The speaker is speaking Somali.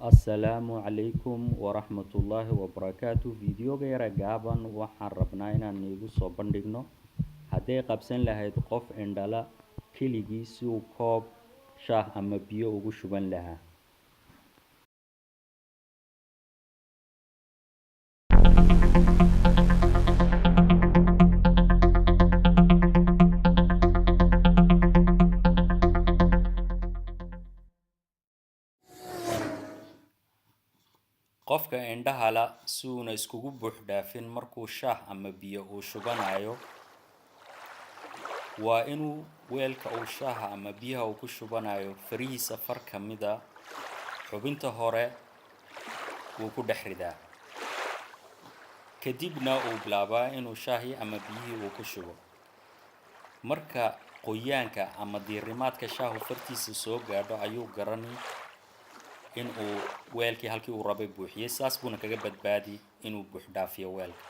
Assalaamu calaykum waraxmatullaahi wabarakaatu. Videoga yara gaaban waxaan rabnaa inaan iigu soo bandhigno hadday qabsan lahayd qof indhala keligii si uu koob shaah ama biyo ugu shuban lahaa. qofka indhaha la si uuna iskugu buux dhaafin markuu shaah ama biyo uu shubanayo waa inuu weelka uu shaaha ama biyaha uu ku shubanayo farihiisa far ka mida xubinta hore uu ku dhex ridaa, kadibna uu bilaabaa inuu shaahii ama biyihii uu ku shubo. Marka qoyaanka ama diirimaadka shaahu fartiisa soo gaadho ayuu garani in uu weelkii halkii uu rabay buuxiyay, saas buuna kaga badbaadi inuu buux dhaafiyo weelka.